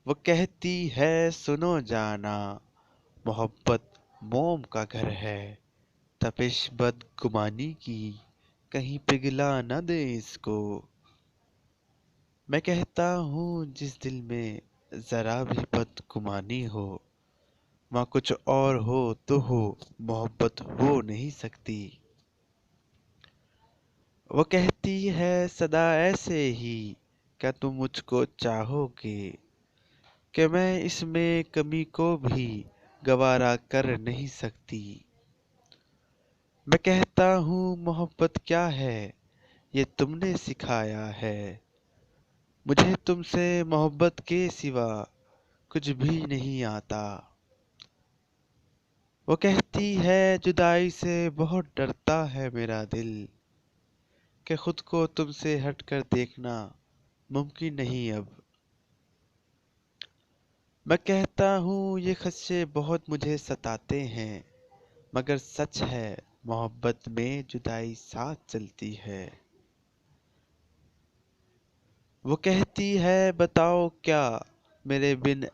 वो कहती है सुनो जाना, मोहब्बत मोम का घर है। तपिश बदगुमानी की, कहीं पिघला न दे इसको। मैं कहता हूँ जिस दिल में जरा भी बदगुमानी हो, वहाँ कुछ और हो तो हो, मोहब्बत हो नहीं सकती। वो कहती है सदा ऐसे ही, क्या तुम मुझको चाहोगे, कि मैं इसमें कमी को भी गवारा कर नहीं सकती। मैं कहता हूँ मोहब्बत क्या है, ये तुमने सिखाया है। मुझे तुमसे मोहब्बत के सिवा कुछ भी नहीं आता। वो कहती है जुदाई से बहुत डरता है मेरा दिल, कि खुद को तुमसे हट कर देखना मुमकिन नहीं अब। मैं कहता हूँ ये खदशे बहुत मुझे सताते हैं, मगर सच है मोहब्बत में जुदाई साथ चलती है। वो कहती है बताओ क्या, मेरे बिन